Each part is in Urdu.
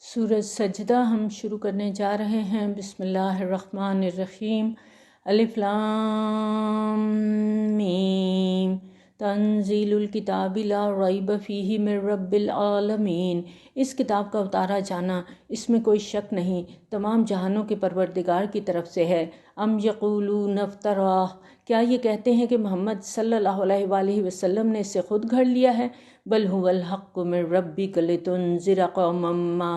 سورۃ سجدہ ہم شروع کرنے جا رہے ہیں۔ بسم اللہ الرحمن الرحیم۔ الف لام میم، تنزیل الکتاب لا ریب فیہ من رب العالمین۔ اس کتاب کا اتارا جانا اس میں کوئی شک نہیں، تمام جہانوں کے پروردگار کی طرف سے ہے۔ ام یقولون افتراہ، کیا یہ کہتے ہیں کہ محمد صلی اللہ علیہ وآلہ وسلم نے اسے خود گھڑ لیا ہے؟ بل هو الحق من ربک لتنذر قوما ما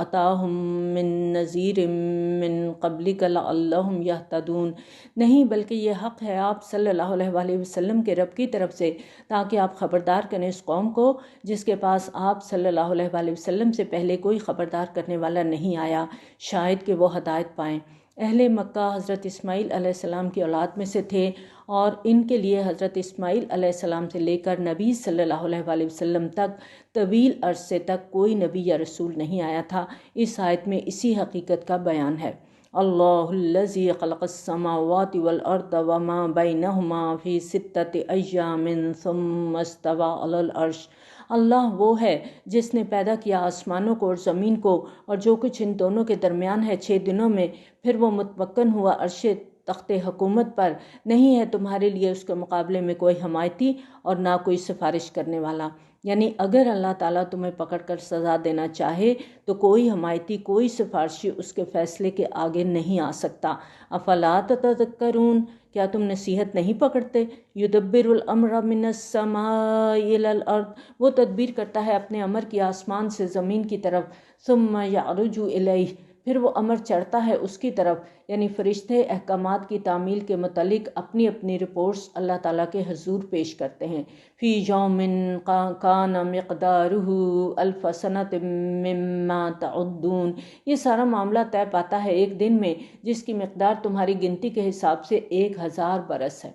اتاہم من نذیر من قبلک لعلہم یہتدون۔ نہیں، بلکہ یہ حق ہے آپ صلی اللہ علیہ وآلہ وسلم کے رب کی طرف سے، تاکہ آپ خبردار کریں اس قوم کو جس کے پاس آپ صلی اللہ علیہ وآلہ وسلم سے پہلے کوئی خبردار کرنے والا نہیں آیا، شاید کہ وہ ہدایت پائیں۔ اہل مکہ حضرت اسماعیل علیہ السلام کی اولاد میں سے تھے، اور ان کے لیے حضرت اسماعیل علیہ السلام سے لے کر نبی صلی اللہ علیہ وآلہ وسلم تک طویل عرصے تک کوئی نبی یا رسول نہیں آیا تھا۔ اس آیت میں اسی حقیقت کا بیان ہے۔ اللہ الذی خلق السماوات والارض وما بینہما فی ستۃ ایام ثم استوی علی العرش۔ اللہ وہ ہے جس نے پیدا کیا آسمانوں کو اور زمین کو اور جو کچھ ان دونوں کے درمیان ہے 6 دنوں میں، پھر وہ متمکن ہوا عرش تخت حکومت پر۔ نہیں ہے تمہارے لیے اس کے مقابلے میں کوئی حمایتی اور نہ کوئی سفارش کرنے والا۔ یعنی اگر اللہ تعالیٰ تمہیں پکڑ کر سزا دینا چاہے تو کوئی حمایتی، کوئی سفارشی اس کے فیصلے کے آگے نہیں آ سکتا۔ افلا تتذکرون، کیا تم نصیحت نہیں پکڑتے؟ یدبر الامر من السماء الی الارض، وہ تدبیر کرتا ہے اپنے امر کی آسمان سے زمین کی طرف۔ ثم یعرج الیہ، پھر وہ امر چڑھتا ہے اس کی طرف، یعنی فرشتے احکامات کی تعمیل کے متعلق اپنی اپنی رپورٹس اللہ تعالیٰ کے حضور پیش کرتے ہیں۔ فی یوم کان مقدارہ الف سنۃ مما تعدون، یہ سارا معاملہ طے پاتا ہے ایک دن میں جس کی مقدار تمہاری گنتی کے حساب سے 1000 برس ہے۔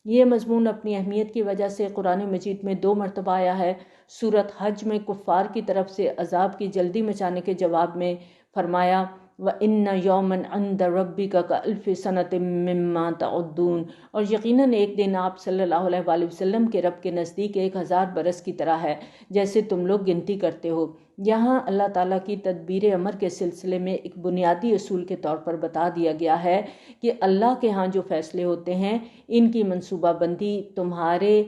یہ مضمون اپنی اہمیت کی وجہ سے قرآن مجید میں 2 مرتبہ آیا ہے۔ سورۃ حج میں کفار کی طرف سے عذاب کی جلدی مچانے کے جواب میں فرمایا وَإِنَّ يَوْمًا عِندَ رَبِّكَ كَأَلْفِ سَنَةٍ مِّمَّا تَعُدُّونَ، اور یقیناً ایک دن آپ صلی اللہ علیہ وآلہ وسلم کے رب کے نزدیک 1000 برس کی طرح ہے جیسے تم لوگ گنتی کرتے ہو۔ یہاں اللہ تعالیٰ کی تدبیر امر کے سلسلے میں ایک بنیادی اصول کے طور پر بتا دیا گیا ہے کہ اللہ کے ہاں جو فیصلے ہوتے ہیں ان کی منصوبہ بندی تمہارے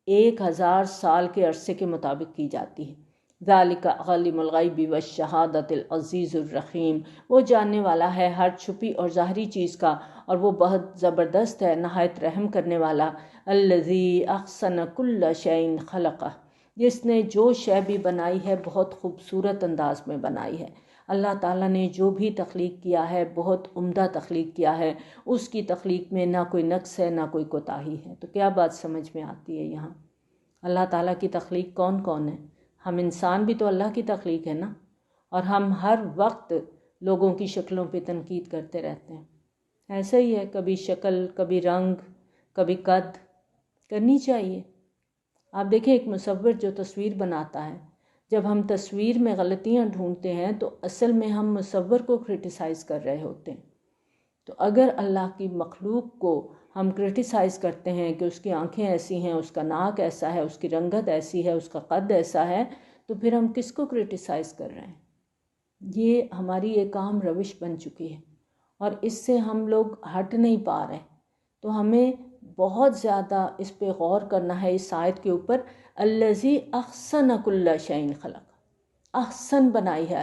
1000 سال کے عرصے کے مطابق کی جاتی ہے۔ ذالک عالم الغیب والشہادۃ العزیز الرحیم، وہ جاننے والا ہے ہر چھپی اور ظاہری چیز کا، اور وہ بہت زبردست ہے، نہایت رحم کرنے والا۔ الذی احسن کل شیء خلقہ، جس نے جو شے بھی بنائی ہے بہت خوبصورت انداز میں بنائی ہے۔ اللہ تعالیٰ نے جو بھی تخلیق کیا ہے بہت عمدہ تخلیق کیا ہے، اس کی تخلیق میں نہ کوئی نقص ہے نہ کوئی کوتاہی ہے۔ تو کیا بات سمجھ میں آتی ہے یہاں؟ اللہ تعالیٰ کی تخلیق کون کون ہے؟ ہم انسان بھی تو اللہ کی تخلیق ہے نا، اور ہم ہر وقت لوگوں کی شکلوں پہ تنقید کرتے رہتے ہیں۔ ایسا ہی ہے، کبھی شکل، کبھی رنگ، کبھی قد، کرنی چاہیے۔ آپ دیکھیں ایک مصور جو تصویر بناتا ہے، جب ہم تصویر میں غلطیاں ڈھونڈتے ہیں تو اصل میں ہم مصور کو کرٹیسائز کر رہے ہوتے ہیں۔ تو اگر اللہ کی مخلوق کو ہم کرٹیسائز کرتے ہیں کہ اس کی آنکھیں ایسی ہیں، اس کا ناک ایسا ہے، اس کی رنگت ایسی ہے، اس کا قد ایسا ہے، تو پھر ہم کس کو کرٹیسائز کر رہے ہیں؟ یہ ہماری ایک عام روش بن چکی ہے اور اس سے ہم لوگ ہٹ نہیں پا رہے۔ تو ہمیں بہت زیادہ اس پہ غور کرنا ہے اس آیت کے اوپر۔ الذی احسن کل شیء خلق، احسن بنائی ہے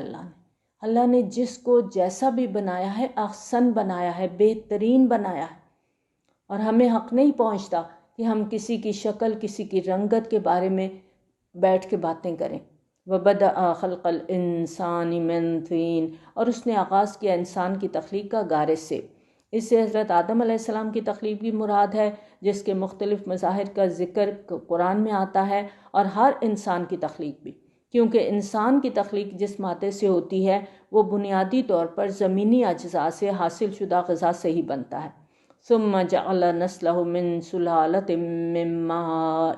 اللہ نے جس کو جیسا بھی بنایا ہے احسن بنایا ہے، بہترین بنایا ہے۔ اور ہمیں حق نہیں پہنچتا کہ ہم کسی کی شکل، کسی کی رنگت کے بارے میں بیٹھ کے باتیں کریں۔ وَبَدَأَ خَلْقَ الْإِنسَانِ مِنْ طِينٍ، اور اس نے آغاز کیا انسان کی تخلیق کا گارے سے۔ اس سے حضرت آدم علیہ السلام کی تخلیق بھی مراد ہے، جس کے مختلف مظاہر کا ذکر قرآن میں آتا ہے، اور ہر انسان کی تخلیق بھی، کیونکہ انسان کی تخلیق جس مادے سے ہوتی ہے وہ بنیادی طور پر زمینی اجزاء سے حاصل شدہ غذا سے ہی بنتا ہے۔ ثم جعل نسلہ من سلالۃ من ماء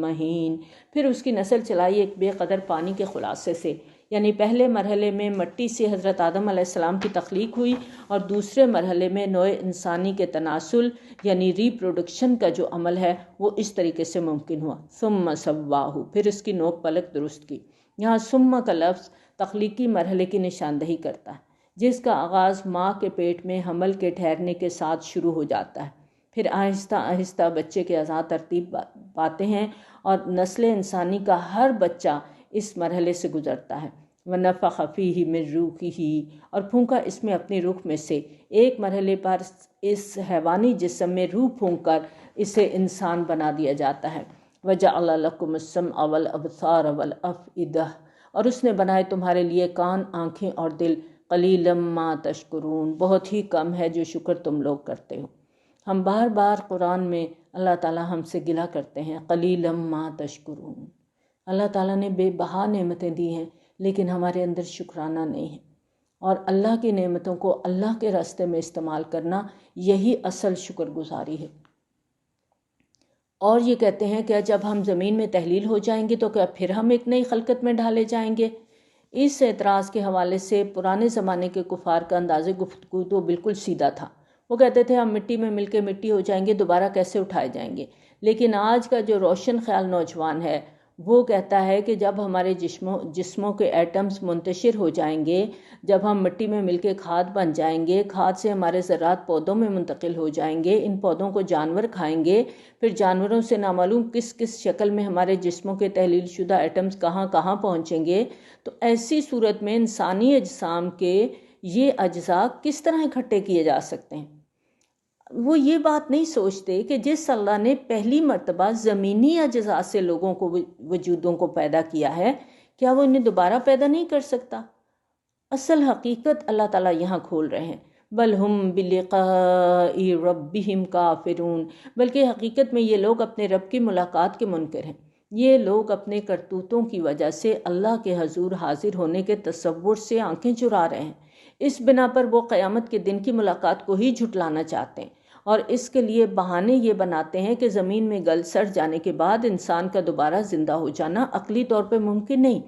مہین، پھر اس کی نسل چلائی ایک بے قدر پانی کے خلاصے سے۔ یعنی پہلے مرحلے میں مٹی سے حضرت آدم علیہ السلام کی تخلیق ہوئی، اور دوسرے مرحلے میں نوع انسانی کے تناسل یعنی ری پروڈکشن کا جو عمل ہے وہ اس طریقے سے ممکن ہوا۔ ثم سواہ، پھر اس کی نوک پلک درست کی، یہاں ثم کا لفظ تخلیقی مرحلے کی نشاندہی کرتا ہے، جس کا آغاز ماں کے پیٹ میں حمل کے ٹھہرنے کے ساتھ شروع ہو جاتا ہے، پھر آہستہ آہستہ بچے کے اعضاء ترتیب پاتے ہیں اور نسل انسانی کا ہر بچہ اس مرحلے سے گزرتا ہے۔ وَنَفَخَ فِيهِ مِن رُوحِهِ، اور پھونکا اس میں اپنی روح میں سے، ایک مرحلے پر اس حیوانی جسم میں روح پھونک کر اسے انسان بنا دیا جاتا ہے۔ وَجَعَلَ لَكُمُ السَّمْعَ وَالْأَبْصَارَ وَالْأَفْئِدَةَ، اور اس نے بنائے تمہارے لیے کان، آنکھیں اور دل۔ قَلِيلًا مَا تَشْكُرُونَ، بہت ہی کم ہے جو شکر تم لوگ کرتے ہو۔ ہم بار بار قرآن میں اللہ تعالیٰ ہم سے گلہ کرتے ہیں، قَلِيلًا مَا تَشْكُرُونَ۔ اللہ تعالیٰ نے بے بہا نعمتیں دی ہیں، لیکن ہمارے اندر شکرانہ نہیں ہے، اور اللہ کی نعمتوں کو اللہ کے راستے میں استعمال کرنا یہی اصل شکر گزاری ہے۔ اور یہ کہتے ہیں کہ جب ہم زمین میں تحلیل ہو جائیں گے تو کیا پھر ہم ایک نئی خلقت میں ڈھالے جائیں گے؟ اس اعتراض کے حوالے سے پرانے زمانے کے کفار کا انداز گفتگو تو بالکل سیدھا تھا۔ وہ کہتے تھے ہم مٹی میں مل کے مٹی ہو جائیں گے، دوبارہ کیسے اٹھائے جائیں گے؟ لیکن آج کا جو روشن خیال نوجوان ہے وہ کہتا ہے کہ جب ہمارے جسموں کے ایٹمز منتشر ہو جائیں گے، جب ہم مٹی میں مل کے کھاد بن جائیں گے، کھاد سے ہمارے ذرات پودوں میں منتقل ہو جائیں گے، ان پودوں کو جانور کھائیں گے، پھر جانوروں سے نامعلوم کس کس شکل میں ہمارے جسموں کے تحلیل شدہ ایٹمز کہاں کہاں پہنچیں گے، تو ایسی صورت میں انسانی اجسام کے یہ اجزاء کس طرح اکٹھے کیے جا سکتے ہیں؟ وہ یہ بات نہیں سوچتے کہ جس اللہ نے پہلی مرتبہ زمینی اجزاء سے لوگوں کو وجودوں کو پیدا کیا ہے، کیا وہ انہیں دوبارہ پیدا نہیں کر سکتا؟ اصل حقیقت اللہ تعالیٰ یہاں کھول رہے ہیں، بل ہم بلقاء ربہم کافرون، بلکہ حقیقت میں یہ لوگ اپنے رب کی ملاقات کے منکر ہیں۔ یہ لوگ اپنے کرتوتوں کی وجہ سے اللہ کے حضور حاضر ہونے کے تصور سے آنکھیں چرا رہے ہیں۔ اس بنا پر وہ قیامت کے دن کی ملاقات کو ہی جھٹلانا چاہتے ہیں، اور اس کے لیے بہانے یہ بناتے ہیں کہ زمین میں گل سڑ جانے کے بعد انسان کا دوبارہ زندہ ہو جانا عقلی طور پہ ممکن نہیں۔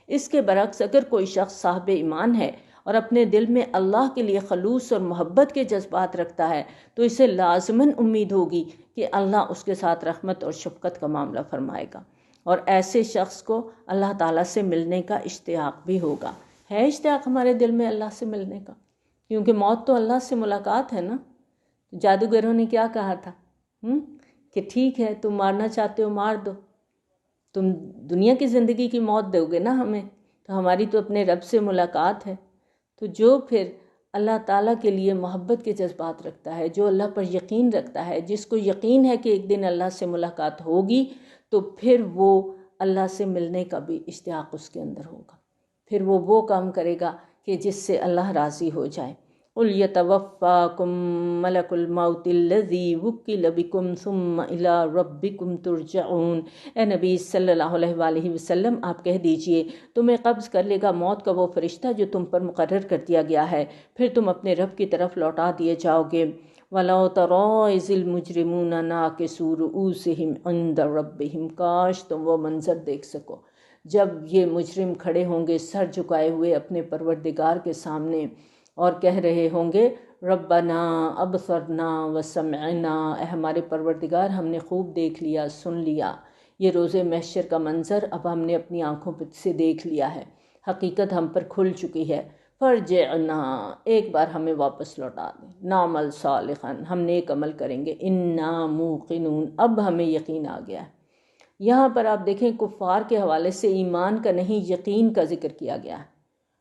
اس کے برعکس اگر کوئی شخص صاحب ایمان ہے اور اپنے دل میں اللہ کے لیے خلوص اور محبت کے جذبات رکھتا ہے تو اسے لازماً امید ہوگی کہ اللہ اس کے ساتھ رحمت اور شفقت کا معاملہ فرمائے گا، اور ایسے شخص کو اللہ تعالیٰ سے ملنے کا اشتیاق بھی ہوگا۔ ہے اشتیاق ہمارے دل میں اللہ سے ملنے کا؟ کیونکہ موت تو اللہ سے ملاقات ہے نا۔ جادوگروں نے کیا کہا تھا کہ ٹھیک ہے تم مارنا چاہتے ہو مار دو، تم دنیا کی زندگی کی موت دو گے نا ہمیں، تو ہماری تو اپنے رب سے ملاقات ہے۔ تو جو پھر اللہ تعالیٰ کے لیے محبت کے جذبات رکھتا ہے، جو اللہ پر یقین رکھتا ہے، جس کو یقین ہے کہ ایک دن اللہ سے ملاقات ہوگی، تو پھر وہ اللہ سے ملنے کا بھی اشتیاق اس کے اندر ہوگا، پھر وہ کام کرے گا کہ جس سے اللہ راضی ہو جائے۔ قُلْ يَتَوَفَّاكُم مَلَكُ الْمَوْتِ الَّذِي وُكِّلَ بِكُمْ ثُمَّ إِلَىٰ رَبِّكُمْ تُرْجَعُونَ۔ اے نبی صلی اللہ علیہ وآلہ وسلم آپ کہہ دیجئے تمہیں قبض کر لے گا موت کا وہ فرشتہ جو تم پر مقرر کر دیا گیا ہے، پھر تم اپنے رب کی طرف لوٹا دیے جاؤ گے۔ وَلَوْ تَرَىٰ إِذِ الْمُجْرِمُونَ نَاكِسُو رُءُوسِهِمْ عِندَ رَبِّهِمْ، کاش تم وہ منظر دیکھ سکو جب یہ مجرم کھڑے ہوں گے سر جھکائے ہوئے اپنے پروردگار کے سامنے اور کہہ رہے ہوں گے ربنا ابصرنا وسمعنا، اے ہمارے پروردگار ہم نے خوب دیکھ لیا سن لیا۔ یہ روز محشر کا منظر اب ہم نے اپنی آنکھوں سے دیکھ لیا ہے، حقیقت ہم پر کھل چکی ہے۔ فرجعنا، ایک بار ہمیں واپس لوٹا دیں، نعمل صالحا، ہم نیک عمل کریں گے، انا موقنون، اب ہمیں یقین آ گیا ہے۔ یہاں پر آپ دیکھیں کفار کے حوالے سے ایمان کا نہیں یقین کا ذکر کیا گیا ہے،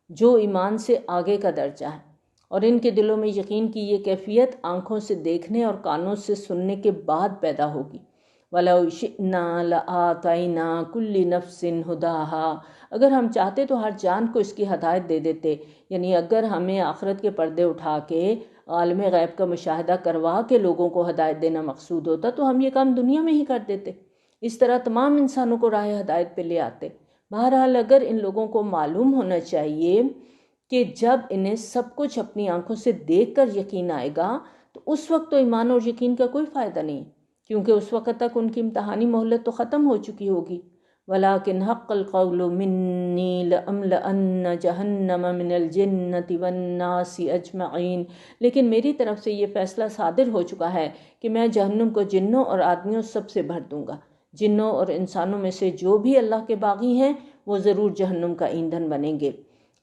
جو ایمان سے آگے کا درجہ ہے، اور ان کے دلوں میں یقین کی یہ کیفیت آنکھوں سے دیکھنے اور کانوں سے سننے کے بعد پیدا ہوگی۔ وَلَوْ شِئْنَا لَآتَيْنَا كُلِّ نَفْسٍ هُدَاهَا، اگر ہم چاہتے تو ہر جان کو اس کی ہدایت دے دیتے، یعنی اگر ہمیں آخرت کے پردے اٹھا کے عالم غیب کا مشاہدہ کروا کے لوگوں کو ہدایت دینا مقصود ہوتا تو ہم یہ کام دنیا میں ہی کر دیتے، اس طرح تمام انسانوں کو راہ ہدایت پہ لے آتے۔ بہرحال اگر ان لوگوں کو معلوم ہونا چاہیے کہ جب انہیں سب کچھ اپنی آنکھوں سے دیکھ کر یقین آئے گا تو اس وقت تو ایمان اور یقین کا کوئی فائدہ نہیں، کیونکہ اس وقت تک ان کی امتحانی مہلت تو ختم ہو چکی ہوگی۔ وَلَٰكِنْ حَقَّ الْقَوْلُ مِنِّي لَأَمْلَأَنَّ جَهَنَّمَ مِنَ الْجِنَّةِ وَالنَّاسِ أَجْمَعِينَ، لیکن میری طرف سے یہ فیصلہ صادر ہو چکا ہے کہ میں جہنم کو جنوں اور آدمیوں سب سے بھر دوں گا۔ جنوں اور انسانوں میں سے جو بھی اللہ کے باغی ہیں وہ ضرور جہنم کا ایندھن بنیں گے۔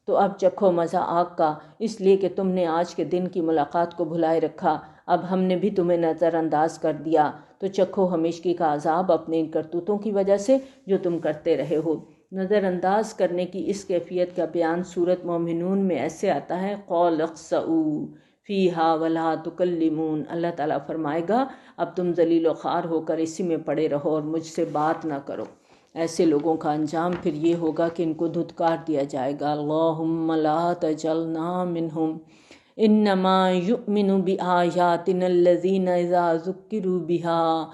تو اب چکھو مزہ آگ کا، اس لیے کہ تم نے آج کے دن کی ملاقات کو بھلائے رکھا، اب ہم نے بھی تمہیں نظر انداز کر دیا، تو چکھو ہمیشگی کا عذاب اپنے ان کرتوتوں کی وجہ سے جو تم کرتے رہے ہو۔ نظر انداز کرنے کی اس کیفیت کا بیان سورۃ مومنون میں ایسے آتا ہے، قول اخسؤ فیہا ولا تکلمون۔ اللہ تعالیٰ فرمائے گا اب تم ذلیل و خوار ہو کر اسی میں پڑے رہو اور مجھ سے بات نہ کرو۔ ایسے لوگوں کا انجام پھر یہ ہوگا کہ ان کو دھتکار دیا جائے گا، اللہم لا تجعلنا منہم انما یؤمن بآیاتنا الذین اذا ذکروا بہا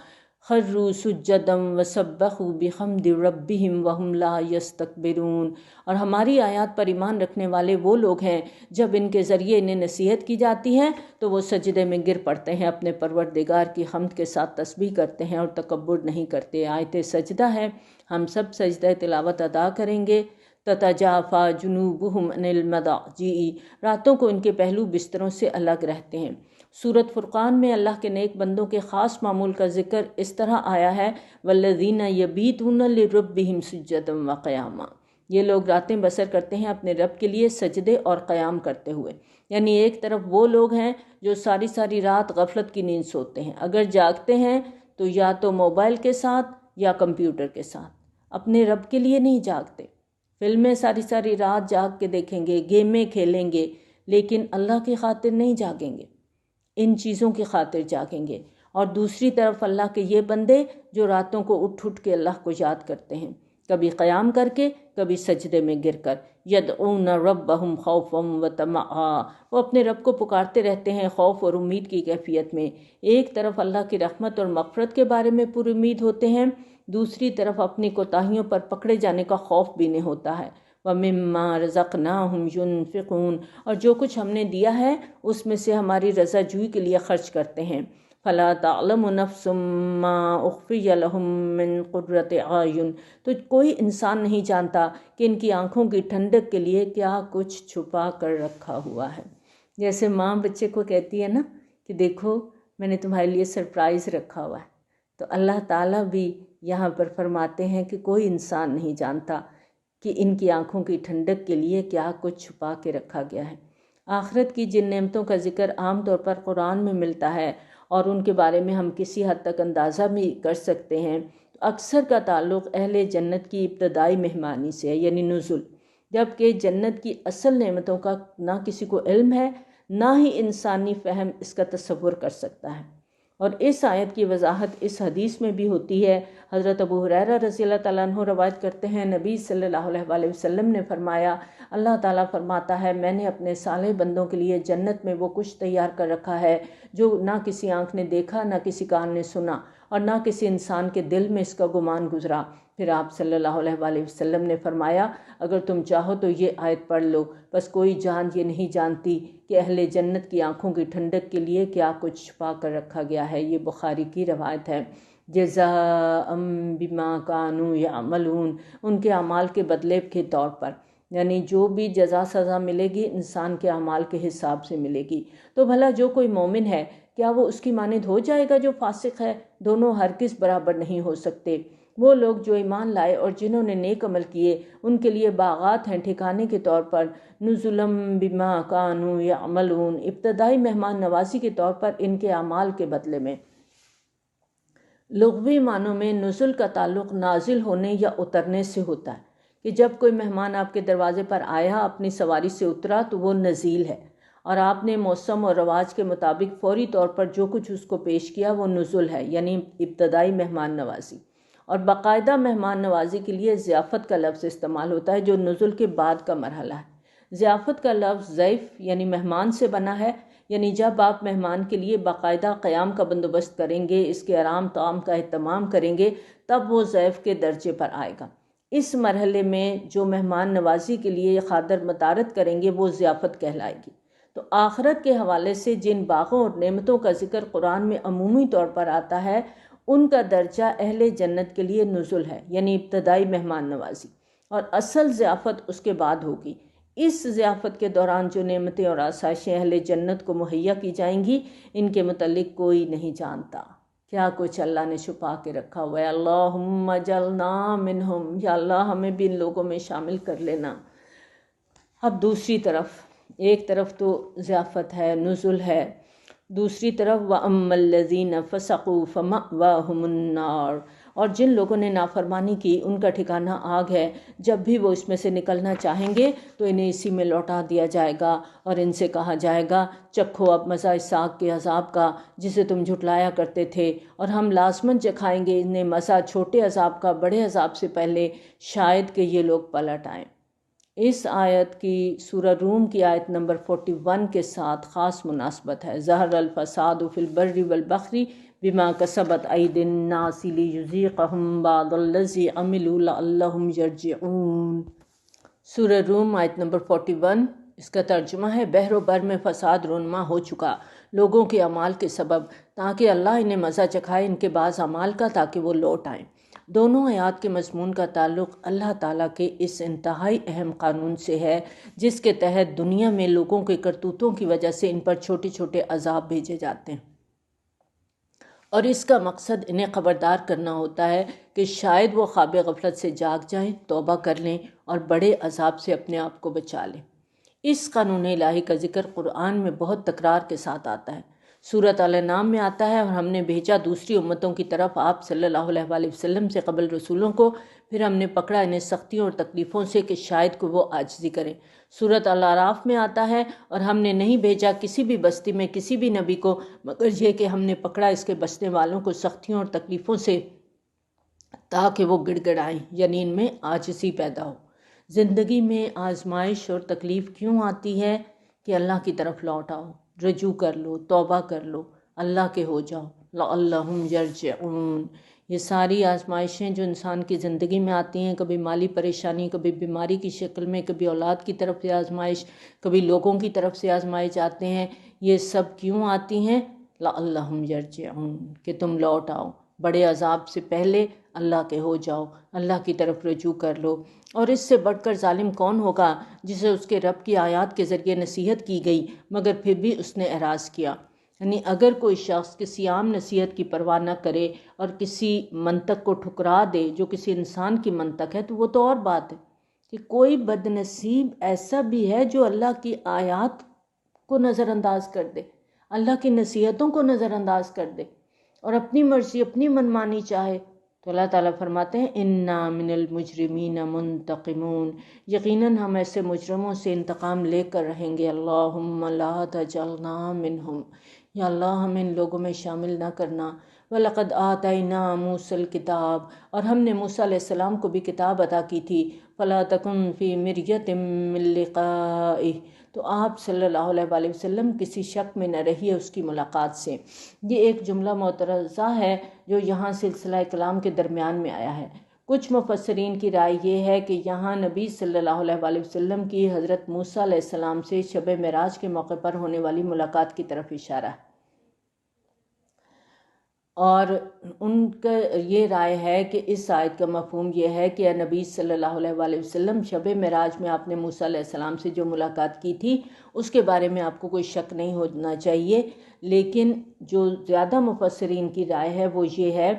خروا سجدا وسبحوا بحمد ربہم وہم لا یستکبرون۔ اور ہماری آیات پر ایمان رکھنے والے وہ لوگ ہیں جب ان کے ذریعے انہیں نصیحت کی جاتی ہے تو وہ سجدے میں گر پڑتے ہیں، اپنے پروردگار کی حمد کے ساتھ تسبیح کرتے ہیں اور تکبر نہیں کرتے۔ آیت سجدہ ہے، ہم سب سجدہ تلاوت ادا کریں گے۔ تتجافا جنوبہم عن المضاجع، راتوں کو ان کے پہلو بستروں سے الگ رہتے ہیں۔ سورۃ فرقان میں اللہ کے نیک بندوں کے خاص معمول کا ذکر اس طرح آیا ہے، والذین یبیتون لربہم سجدا وقیاما۔ یہ لوگ راتیں بسر کرتے ہیں اپنے رب کے لیے سجدے اور قیام کرتے ہوئے، یعنی ایک طرف وہ لوگ ہیں جو ساری ساری رات غفلت کی نیند سوتے ہیں، اگر جاگتے ہیں تو یا تو موبائل کے ساتھ یا کمپیوٹر کے ساتھ، اپنے رب کے لیے نہیں جاگتے۔ فلمیں ساری ساری رات جاگ کے دیکھیں گے، گیمیں کھیلیں گے، لیکن اللہ کی خاطر نہیں جاگیں گے، ان چیزوں کی خاطر جاگیں گے۔ اور دوسری طرف اللہ کے یہ بندے جو راتوں کو اٹھ اٹھ کے اللہ کو یاد کرتے ہیں، کبھی قیام کر کے، کبھی سجدے میں گر کر، یدعون ربہم خوفا وطمعا، وہ اپنے رب کو پکارتے رہتے ہیں خوف اور امید کی کیفیت میں۔ ایک طرف اللہ کی رحمت اور مغفرت کے بارے میں پر امید ہوتے ہیں، دوسری طرف اپنی کوتاہیوں پر پکڑے جانے کا خوف بھی نہیں ہوتا ہے۔ وَمِمَّا رَزَقْنَاهُمْ يُنْفِقُونَ، اور جو کچھ ہم نے دیا ہے اس میں سے ہماری رضا جوئی کے لیے خرچ کرتے ہیں۔ فَلَا تَعْلَمُ نَفْسٌ مَّا أُخْفِيَ لَهُم مِّن قُرَّةِ أَعْيُنٍ، تو کوئی انسان نہیں جانتا کہ ان کی آنکھوں کی ٹھنڈک کے لیے کیا کچھ چھپا کر رکھا ہوا ہے۔ جیسے ماں بچے کو کہتی ہے نا کہ دیکھو میں نے تمہارے لیے سرپرائز رکھا ہوا ہے، تو اللہ تعالیٰ بھی یہاں پر فرماتے ہیں کہ کوئی انسان نہیں جانتا کہ ان کی آنکھوں کی ٹھنڈک کے لیے کیا کچھ چھپا کے رکھا گیا ہے۔ آخرت کی جن نعمتوں کا ذکر عام طور پر قرآن میں ملتا ہے اور ان کے بارے میں ہم کسی حد تک اندازہ بھی کر سکتے ہیں، تو اکثر کا تعلق اہل جنت کی ابتدائی مہمانی سے ہے، یعنی نزول، جبکہ جنت کی اصل نعمتوں کا نہ کسی کو علم ہے، نہ ہی انسانی فہم اس کا تصور کر سکتا ہے۔ اور اس آیت کی وضاحت اس حدیث میں بھی ہوتی ہے۔ حضرت ابو ہریرہ رضی اللہ تعالیٰ عنہ روایت کرتے ہیں، نبی صلی اللہ علیہ وآلہ وسلم نے فرمایا، اللہ تعالیٰ فرماتا ہے میں نے اپنے صالح بندوں کے لیے جنت میں وہ کچھ تیار کر رکھا ہے جو نہ کسی آنکھ نے دیکھا، نہ کسی کان نے سنا، اور نہ کسی انسان کے دل میں اس کا گمان گزرا۔ پھر آپ صلی اللہ علیہ وآلہ وسلم نے فرمایا، اگر تم چاہو تو یہ آیت پڑھ لو، بس کوئی جان یہ نہیں جانتی کہ اہل جنت کی آنکھوں کی ٹھنڈک کے لیے کیا کچھ چھپا کر رکھا گیا ہے۔ یہ بخاری کی روایت ہے۔ جزاء بما كانوا يعملون، ان کے اعمال کے بدلے کے طور پر، یعنی جو بھی جزا سزا ملے گی انسان کے اعمال کے حساب سے ملے گی۔ تو بھلا جو کوئی مومن ہے کیا وہ اس کی مانند ہو جائے گا جو فاسق ہے؟ دونوں ہرگز برابر نہیں ہو سکتے۔ وہ لوگ جو ایمان لائے اور جنہوں نے نیک عمل کیے ان کے لیے باغات ہیں ٹھکانے کے طور پر، نزلم بما كانوا يعملون، ابتدائی مہمان نوازی کے طور پر ان کے اعمال کے بدلے میں۔ لغوی معنوں میں نزل کا تعلق نازل ہونے یا اترنے سے ہوتا ہے، کہ جب کوئی مہمان آپ کے دروازے پر آیا، اپنی سواری سے اترا تو وہ نزیل ہے، اور آپ نے موسم اور رواج کے مطابق فوری طور پر جو کچھ اس کو پیش کیا وہ نزل ہے، یعنی ابتدائی مہمان نوازی۔ اور باقاعدہ مہمان نوازی کے لیے ضیافت کا لفظ استعمال ہوتا ہے جو نزل کے بعد کا مرحلہ ہے۔ ضیافت کا لفظ ضیف یعنی مہمان سے بنا ہے، یعنی جب آپ مہمان کے لیے باقاعدہ قیام کا بندوبست کریں گے، اس کے آرام طعام کا اہتمام کریں گے، تب وہ ضیف کے درجے پر آئے گا۔ اس مرحلے میں جو مہمان نوازی کے لیے خاطر مطارد کریں گے وہ ضیافت کہلائے گی۔ تو آخرت کے حوالے سے جن باغوں اور نعمتوں کا ذکر قرآن میں عمومی طور پر آتا ہے ان کا درجہ اہل جنت کے لیے نزل ہے، یعنی ابتدائی مہمان نوازی، اور اصل ضیافت اس کے بعد ہوگی۔ اس ضیافت کے دوران جو نعمتیں اور آسائشیں اہل جنت کو مہیا کی جائیں گی ان کے متعلق کوئی نہیں جانتا کیا کچھ اللہ نے چھپا کے رکھا ہوا ہے۔ اللہم اجعلنا منہم، یا اللہ ہمیں بھی ان لوگوں میں شامل کر لینا۔ اب دوسری طرف، ایک طرف تو ضیافت ہے، نزل ہے، دوسری طرف وَأَمَّا الَّذِينَ فَسَقُوا فَمَأْوَاهُمُ النَّارُ، اور جن لوگوں نے نافرمانی کی ان کا ٹھکانہ آگ ہے، جب بھی وہ اس میں سے نکلنا چاہیں گے تو انہیں اسی میں لوٹا دیا جائے گا اور ان سے کہا جائے گا چکھو اب مزہ اس آگ کے عذاب کا جسے تم جھٹلایا کرتے تھے، اور ہم لازماً چکھائیں گے انہیں مزہ چھوٹے عذاب کا بڑے عذاب سے پہلے، شاید کہ یہ لوگ پلٹ آئیں۔ اس آیت کی سورہ روم کی آیت نمبر 41 کے ساتھ خاص مناسبت ہے۔ ظہر الفساد فی البر والبحر بما کسبت ایدی الناس لیذیقہم بعض الذی عملوا لعلہم یرجعون۔ سورہ روم آیت نمبر 41، اس کا ترجمہ ہے بحر و بر میں فساد رونما ہو چکا لوگوں کے اعمال کے سبب، تاکہ اللہ انہیں مزہ چکھائے ان کے بعض اعمال کا تاکہ وہ لوٹ آئیں۔ دونوں آیات کے مضمون کا تعلق اللہ تعالیٰ کے اس انتہائی اہم قانون سے ہے جس کے تحت دنیا میں لوگوں کے کرتوتوں کی وجہ سے ان پر چھوٹے چھوٹے عذاب بھیجے جاتے ہیں، اور اس کا مقصد انہیں خبردار کرنا ہوتا ہے کہ شاید وہ خواب غفلت سے جاگ جائیں، توبہ کر لیں اور بڑے عذاب سے اپنے آپ کو بچا لیں۔ اس قانون الہی کا ذکر قرآن میں بہت تکرار کے ساتھ آتا ہے۔ سورۃ الانعام میں آتا ہے، اور ہم نے بھیجا دوسری امتوں کی طرف آپ صلی اللہ علیہ وآلہ وسلم سے قبل رسولوں کو، پھر ہم نے پکڑا انہیں سختیوں اور تکلیفوں سے کہ شاید کہ وہ عاجزی کریں۔ سورۃ الاعراف میں آتا ہے، اور ہم نے نہیں بھیجا کسی بھی بستی میں کسی بھی نبی کو مگر یہ کہ ہم نے پکڑا اس کے بسنے والوں کو سختیوں اور تکلیفوں سے تاکہ وہ گڑ گڑائیں، یعنی ان میں عاجزی پیدا ہو۔ زندگی میں آزمائش اور تکلیف کیوں آتی ہے؟ کہ اللہ کی طرف لوٹ آؤ، رجوع کر لو، توبہ کر لو، اللہ کے ہو جاؤ، لعلہم یرجعون۔ یہ ساری آزمائشیں جو انسان کی زندگی میں آتی ہیں، کبھی مالی پریشانی، کبھی بیماری کی شکل میں، کبھی اولاد کی طرف سے آزمائش، کبھی لوگوں کی طرف سے آزمائش آتے ہیں، یہ سب کیوں آتی ہیں؟ لعلہم یرجعون، کہ تم لوٹ آؤ، بڑے عذاب سے پہلے اللہ کے ہو جاؤ، اللہ کی طرف رجوع کر لو۔ اور اس سے بڑھ کر ظالم کون ہوگا جسے اس کے رب کی آیات کے ذریعے نصیحت کی گئی مگر پھر بھی اس نے اعراض کیا۔ یعنی اگر کوئی شخص کسی عام نصیحت کی پرواہ نہ کرے اور کسی منطق کو ٹھکرا دے جو کسی انسان کی منطق ہے، تو وہ تو اور بات ہے کہ کوئی بد نصیب ایسا بھی ہے جو اللہ کی آیات کو نظر انداز کر دے، اللہ کی نصیحتوں کو نظر انداز کر دے اور اپنی مرضی اپنی منمانی چاہے۔ تو اللہ تعالیٰ فرماتے ہیں اِنَّا مِنَ الْمُجْرِمِينَ مُنْتَقِمُونَ، یقیناً ہم ایسے مجرموں سے انتقام لے کر رہیں گے۔ اللہم لا تجعلنا منہم، یا اللہ ہمیں ان لوگوں میں شامل نہ کرنا۔ وَلَقَدْ آتَيْنَا مُوسَى الْكِتَابَ، اور ہم نے موسیٰ علیہ السلام کو بھی کتاب عطا کی تھی۔ فَلَا تَكُنْ فِي مِرْيَةٍ مِّن لِقَائِهِ، تو آپ صلی اللہ علیہ وآلہ وسلم کسی شک میں نہ رہیے اس کی ملاقات سے۔ یہ ایک جملہ معترضہ ہے جو یہاں سلسلہ کلام کے درمیان میں آیا ہے۔ کچھ مفسرین کی رائے یہ ہے کہ یہاں نبی صلی اللہ علیہ وآلہ وسلم کی حضرت موسیٰ علیہ السلام سے شب معراج کے موقع پر ہونے والی ملاقات کی طرف اشارہ ہے، اور ان کا یہ رائے ہے کہ اس آیت کا مفہوم یہ ہے کہ اے نبی صلی اللہ علیہ وآلہ وسلم، شب معراج میں آپ نے موسیٰ علیہ السلام سے جو ملاقات کی تھی اس کے بارے میں آپ کو کوئی شک نہیں ہونا چاہیے، لیکن جو زیادہ مفسرین کی رائے ہے وہ یہ ہے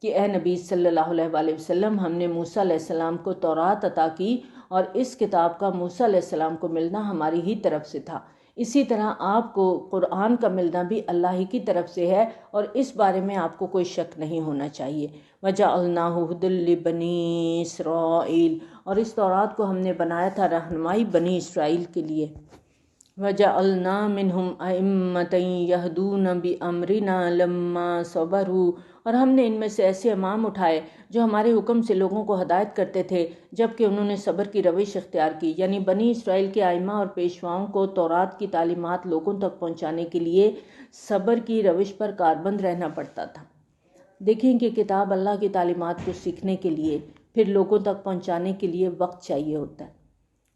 کہ اے نبی صلی اللہ علیہ وآلہ وسلم، ہم نے موسیٰ علیہ السلام کو تورات عطا کی اور اس کتاب کا موسیٰ علیہ السلام کو ملنا ہماری ہی طرف سے تھا۔ اسی طرح آپ کو قرآن کا ملنا بھی اللہ ہی کی طرف سے ہے اور اس بارے میں آپ کو کوئی شک نہیں ہونا چاہیے۔ وَجَعَلْنَاهُ هُدًى لِّبَنِي إِسْرَائِيلَ، اور اس تورات کو ہم نے بنایا تھا رہنمائی بنی اسرائیل کے لیے۔ وَجَعَلْنَا مِنْهُمْ أَئِمَّةً يَهْدُونَ بِأَمْرِنَا لَمَّا صَبَرُوا، اور ہم نے ان میں سے ایسے امام اٹھائے جو ہمارے حکم سے لوگوں کو ہدایت کرتے تھے جب کہ انہوں نے صبر کی روش اختیار کی۔ یعنی بنی اسرائیل کے ائمہ اور پیشواؤں کو تورات کی تعلیمات لوگوں تک پہنچانے کے لیے صبر کی روش پر کاربند رہنا پڑتا تھا۔ دیکھیں کہ کتاب اللہ کی تعلیمات کو سیکھنے کے لیے، پھر لوگوں تک پہنچانے کے لیے وقت چاہیے ہوتا ہے،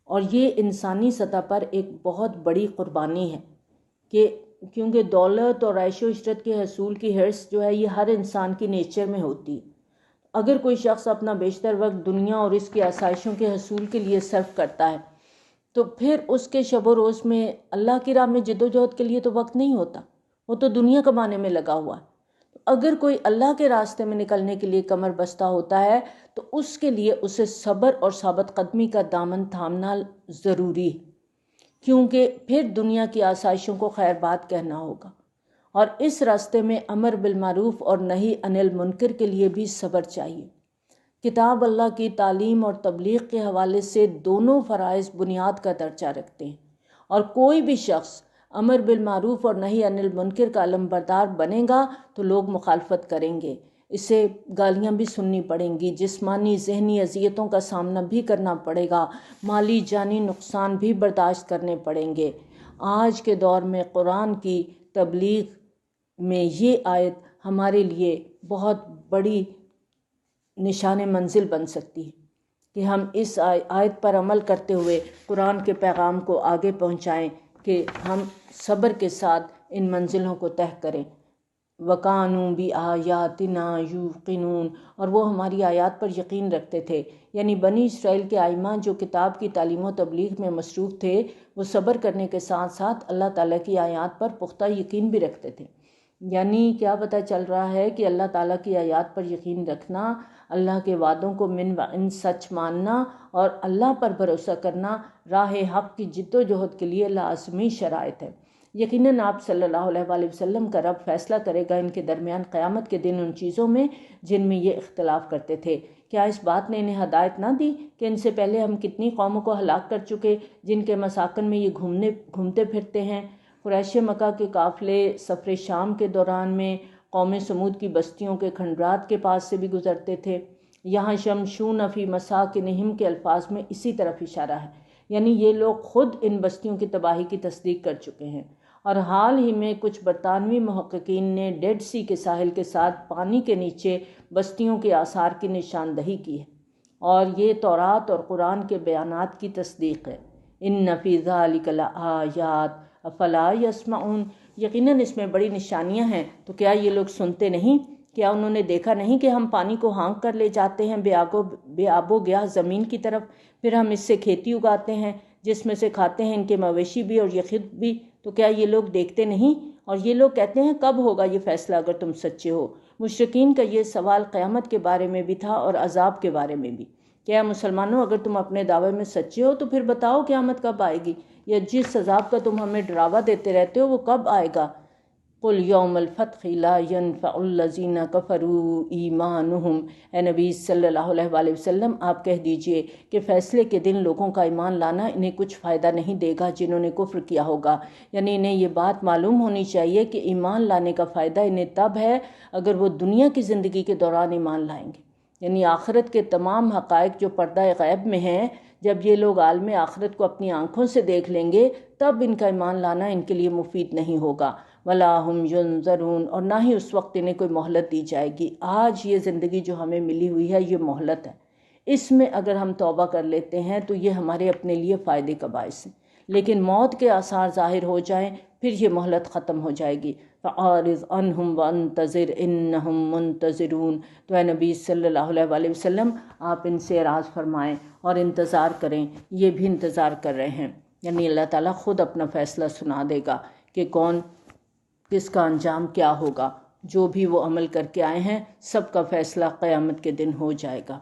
اور یہ انسانی سطح پر ایک بہت بڑی قربانی ہے کہ کیونکہ دولت اور عیش و عشرت کے حصول کی حرص جو ہے یہ ہر انسان کی نیچر میں ہوتی ہے۔ اگر کوئی شخص اپنا بیشتر وقت دنیا اور اس کی آسائشوں کے حصول کے لیے صرف کرتا ہے تو پھر اس کے شب و روز میں اللہ کی راہ میں جد و جہد کے لیے تو وقت نہیں ہوتا، وہ تو دنیا کمانے میں لگا ہوا ہے۔ اگر کوئی اللہ کے راستے میں نکلنے کے لیے کمر بستہ ہوتا ہے تو اس کے لیے اسے صبر اور ثابت قدمی کا دامن تھامنا ضروری ہے، کیونکہ پھر دنیا کی آسائشوں کو خیر بات کہنا ہوگا، اور اس راستے میں امر بالمعروف اور نہی عن المنکر کے لیے بھی صبر چاہیے۔ کتاب اللہ کی تعلیم اور تبلیغ کے حوالے سے دونوں فرائض بنیاد کا درجہ رکھتے ہیں، اور کوئی بھی شخص امر بالمعروف اور نہی عن المنکر کا علمبردار بنے گا تو لوگ مخالفت کریں گے، اسے گالیاں بھی سننی پڑیں گی، جسمانی ذہنی اذیتوں کا سامنا بھی کرنا پڑے گا، مالی جانی نقصان بھی برداشت کرنے پڑیں گے۔ آج کے دور میں قرآن کی تبلیغ میں یہ آیت ہمارے لیے بہت بڑی نشان منزل بن سکتی ہے کہ ہم اس آیت پر عمل کرتے ہوئے قرآن کے پیغام کو آگے پہنچائیں کہ ہم صبر کے ساتھ ان منزلوں کو طے کریں۔ وَقَانُوا بِآيَاتِنَا يُوقِنُونَ، اور وہ ہماری آیات پر یقین رکھتے تھے، یعنی بنی اسرائیل کے ائمہ جو کتاب کی تعلیم و تبلیغ میں مصروف تھے وہ صبر کرنے کے ساتھ ساتھ اللہ تعالیٰ کی آیات پر پختہ یقین بھی رکھتے تھے۔ یعنی کیا پتہ چل رہا ہے کہ اللہ تعالیٰ کی آیات پر یقین رکھنا، اللہ کے وعدوں کو من و عن سچ ماننا اور اللہ پر بھروسہ کرنا راہ حق کی جد و جہد کے لیے لازمی شرائط ہے۔ یقیناً آپ صلی اللہ علیہ وآلہ وسلم کا رب فیصلہ کرے گا ان کے درمیان قیامت کے دن ان چیزوں میں جن میں یہ اختلاف کرتے تھے۔ کیا اس بات نے انہیں ہدایت نہ دی کہ ان سے پہلے ہم کتنی قوموں کو ہلاک کر چکے جن کے مساکن میں یہ گھومتے پھرتے ہیں؟ قریش مکہ کے قافلے سفر شام کے دوران میں قوم سمود کی بستیوں کے کھنڈرات کے پاس سے بھی گزرتے تھے۔ یہاں شمشون فی مساکنہم کے الفاظ میں اسی طرف اشارہ ہے، یعنی یہ لوگ خود ان بستیوں کی تباہی کی تصدیق کر چکے ہیں۔ اور حال ہی میں کچھ برطانوی محققین نے ڈیڈ سی کے ساحل کے ساتھ پانی کے نیچے بستیوں کے آثار کی نشاندہی کی ہے، اور یہ تورات اور قرآن کے بیانات کی تصدیق ہے۔ ان فی ذلک لآیات افلا یسمعون، یقیناً اس میں بڑی نشانیاں ہیں، تو کیا یہ لوگ سنتے نہیں؟ کیا انہوں نے دیکھا نہیں کہ ہم پانی کو ہانک کر لے جاتے ہیں بے آب و گیاہ زمین کی طرف، پھر ہم اس سے کھیتی اگاتے ہیں جس میں سے کھاتے ہیں ان کے مویشی بھی اور یہ خود بھی، تو کیا یہ لوگ دیکھتے نہیں؟ اور یہ لوگ کہتے ہیں کب ہوگا یہ فیصلہ اگر تم سچے ہو؟ مشرکین کا یہ سوال قیامت کے بارے میں بھی تھا اور عذاب کے بارے میں بھی۔ کیا مسلمانوں اگر تم اپنے دعوے میں سچے ہو تو پھر بتاؤ قیامت کب آئے گی، یا جس عذاب کا تم ہمیں ڈراوا دیتے رہتے ہو وہ کب آئے گا؟ قُلْ يَوْمَ الْفَتْحِ لَا يَنْفَعُ الَّذِينَ كَفَرُوا ایمانُہم، اے نبی صلی اللہ علیہ وآلہ وسلم آپ کہہ دیجئے کہ فیصلے کے دن لوگوں کا ایمان لانا انہیں کچھ فائدہ نہیں دے گا جنہوں نے کفر کیا ہوگا، یعنی انہیں یہ بات معلوم ہونی چاہیے کہ ایمان لانے کا فائدہ انہیں تب ہے اگر وہ دنیا کی زندگی کے دوران ایمان لائیں گے، یعنی آخرت کے تمام حقائق جو پردہ غیب میں ہیں، جب یہ لوگ عالم آخرت کو اپنی آنکھوں سے دیکھ لیں گے تب ان کا ایمان لانا ان کے لیے مفید نہیں ہوگا۔ وَلَا هُمْ يُنظَرُونَ، اور نہ ہی اس وقت انہیں کوئی مہلت دی جائے گی۔ آج یہ زندگی جو ہمیں ملی ہوئی ہے یہ مہلت ہے، اس میں اگر ہم توبہ کر لیتے ہیں تو یہ ہمارے اپنے لیے فائدے کا باعث ہے، لیکن موت کے آثار ظاہر ہو جائیں پھر یہ مہلت ختم ہو جائے گی۔ فَأَعْرِضْ عَنْهُمْ وَانتَظِرْ إِنَّهُمْ مُنتَظِرُونَ، تو اے نبی صلی اللہ علیہ وآلہ وسلم آپ ان سے اعراض فرمائیں اور انتظار کریں، یہ بھی انتظار کر رہے ہیں، یعنی اللہ تعالیٰ خود اپنا فیصلہ سنا دے گا کہ کون کس کا انجام کیا ہوگا۔ جو بھی وہ عمل کر کے آئے ہیں سب کا فیصلہ قیامت کے دن ہو جائے گا۔